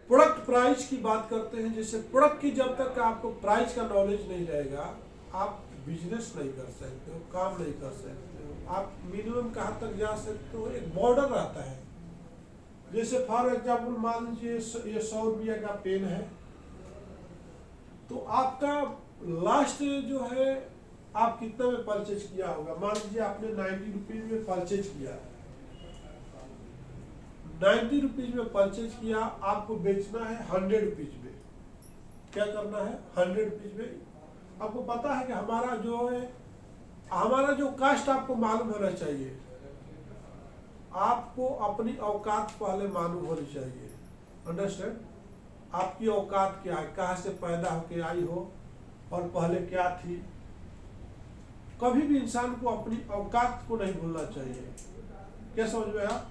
Product price की बात करते हैं। जैसे प्रोडक्ट की जब तक आपको प्राइस का नॉलेज नहीं रहेगा, आप बिजनेस नहीं कर सकते हो, काम नहीं कर सकते हो। आप मिनिमम कहाँ तक जा सकते हो, एक बॉर्डर रहता है। जैसे फॉर एग्जाम्पल मान लीजिए ये 100 रुपया का पेन है, तो आपका लास्ट जो है आप कितना में परचेज किया होगा। मान लीजिए आपने 90 रुपीज में परचेज किया, 90 रुपीज में परचेज किया, आपको बेचना है 100 रुपीज में। क्या करना है, 100 रुपीज में। आपको पता है कि हमारा जो कास्ट आपको मालूम होना चाहिए। आपको अपनी औकात पहले मालूम होनी चाहिए। अंडरस्टैंड, आपकी औकात क्या है, कहाँ से पैदा होके आई हो और पहले क्या थी। कभी भी इंसान को अपनी औकात को नहीं भूलना चाहिए। क्या समझ में आया।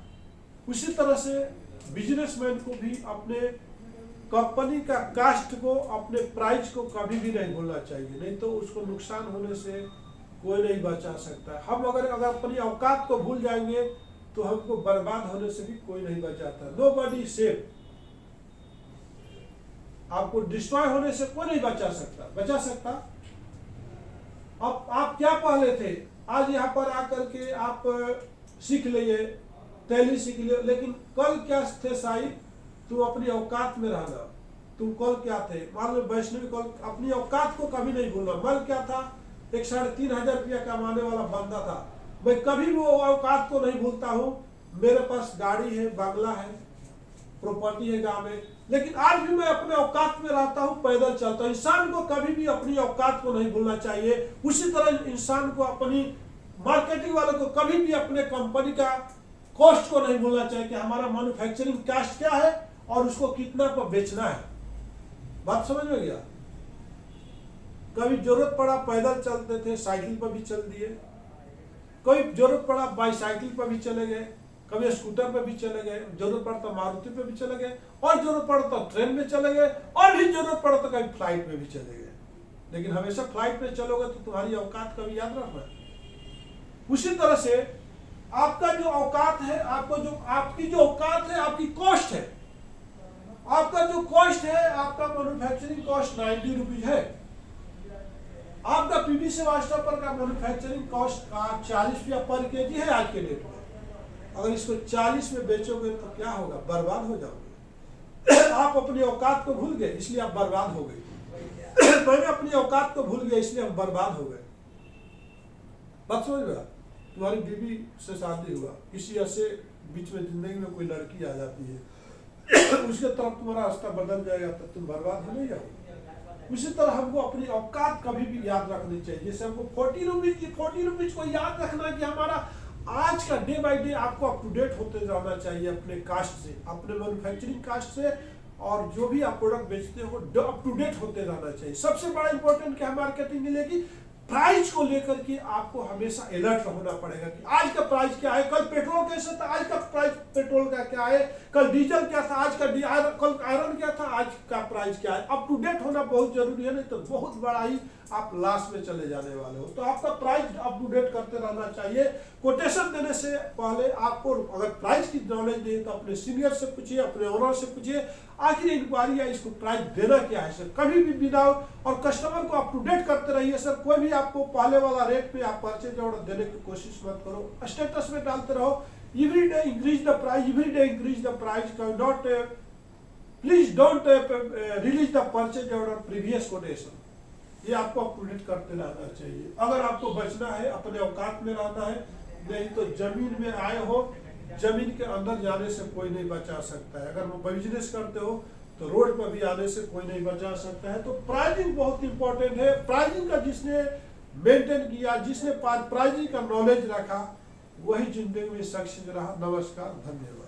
उसी तरह से बिजनेसमैन को भी अपने कंपनी का कास्ट को, अपने प्राइस को कभी भी नहीं भूलना चाहिए, नहीं तो उसको नुकसान होने से कोई नहीं बचा सकता। हम अगर अपनी औकात को भूल जाएंगे तो हमको बर्बाद होने से भी कोई नहीं बचाता। Nobody safe. आपको डिस्ट्रॉय होने से कोई नहीं बचा सकता। अब आप क्या पहले थे, आज यहाँ पर आकर के आप सीख लिए, टैली सीख लिए, लेकिन कल क्या थे साई, तुम अपनी औकात में रहना। तुम कल क्या थे, मान लो वैष्णवी, कल अपनी औकात को कभी नहीं भूलना। मैं क्या था, एक 3,500 रुपया कमाने वाला बंदा था। मैं कभी वो औकात को नहीं भूलता हूँ। मेरे पास गाड़ी है, बंगला है, प्रॉपर्टी है गांव में, लेकिन आज भी मैं अपने औकात में रहता हूँ, पैदल चलता हूँ। इंसान को कभी भी अपनी औकात को नहीं भूलना चाहिए। उसी तरह इंसान को, अपनी मार्केटिंग वालों को कभी भी अपने कंपनी का कॉस्ट को नहीं भूलना चाहिए कि हमारा मैन्युफैक्चरिंग कॉस्ट क्या है और उसको कितना पर बेचना है। बात समझ में गया। कभी जरूरत पड़ा पैदल चलते थे, साइकिल पर भी चल दिए। कभी जरूरत पड़ा बाईसाइकिल पर भी चले गए, कभी स्कूटर पे भी चले गए, जरूरत पड़ा तो मारुति पे भी चले गए, और जरूरत पड़ा तो ट्रेन में चले गए, और भी जरूरत पड़ा तो कभी फ्लाइट में भी चले गए। लेकिन हमेशा फ्लाइट में चलोगे तो तुम्हारी औकात का भी याद रखना। उसी तरह से आपका जो औकात है, आपकी जो औकात है, आपकी कॉस्ट है। आपका जो कॉस्ट है, आपका मैन्युफैक्चरिंग कॉस्ट 90 रुपीज है। आपका पीवी सेवास्टॉपर का मैन्युफैक्चरिंग कॉस्ट 40 रुपया पर केजी है आज के डेट में। अगर इसको 40 में बेचोगे तो क्या होगा, बर्बाद हो जाओगे। आप अपनी औकात को भूल गए, इसलिए आप बर्बाद हो गए। मैंने अपनी औकात को भूल गया, इसलिए हम बर्बाद हो गए। बात समझ में। तुम्हारी बीवी से शादी हुआ, किसी ऐसे बीच में जिंदगी में कोई लड़की आ जाती है, उसके तरफ तुम्हारा रास्ता बदल जाएगा, तब तुम बर्बाद हो नहीं जाओगे। उसी तरह हमको अपनी औकात कभी भी याद रखनी चाहिए। जैसे हमको 40 रुपीज को याद रखना कि हमारा आज का डे बाय डे आपको अप टू डेट होते रहना चाहिए अपने कास्ट से, अपने मैन्युफैक्चरिंग कास्ट से, और जो भी आप प्रोडक्ट बेचते हो अप टू डेट होते रहना चाहिए। सबसे बड़ा इंपॉर्टेंट क्या है मार्केटिंग के लिए कि प्राइस को लेकर के आपको हमेशा अलर्ट होना पड़ेगा कि आज का प्राइस क्या है, कल पेट्रोल कैसे था, आज का प्राइस पेट्रोल का क्या है, कल डीजल क्या था, आज का कल आयरन क्या था, आज का प्राइस क्या है। अप टू डेट होना बहुत जरूरी है, नहीं तो बहुत बड़ा ही आप लॉस में चले जाने वाले हो। तो आपका प्राइस अप टू डेट करते रहना चाहिए। कोटेशन देने से पहले आपको अगर प्राइस की नॉलेज नहीं तो अपने सीनियर से पूछिए, अपने ओनर से पूछिए, आखिर इंक्वायरी है इसको प्राइस देना क्या है सर। कभी भी बिना, और कस्टमर को अप टू डेट करते रहिए सर। कोई भी आपको पहले वाला रेट पे आप परचेज ऑर्डर देने की कोशिश मत करो। स्टेटस में डालते रहो, every day increase the price, every day increase the price, not please don't release the purchase order previous quotation. ये आपको अप टू डेट करते रहना चाहिए। अगर आपको बचना है, अपने औकात में रहना है, नहीं तो जमीन में आए हो, जमीन के अंदर जाने से कोई नहीं बचा सकता है। अगर वो बिजनेस करते हो तो रोड पर भी आने से कोई नहीं बचा सकता है। तो प्राइसिंग बहुत इंपॉर्टेंट है। प्राइसिंग का जिसने मेंटेन किया, जिसने प्राइसिंग का नॉलेज रखा, वही जिंदगी में सक्सेस रहा। नमस्कार, धन्यवाद।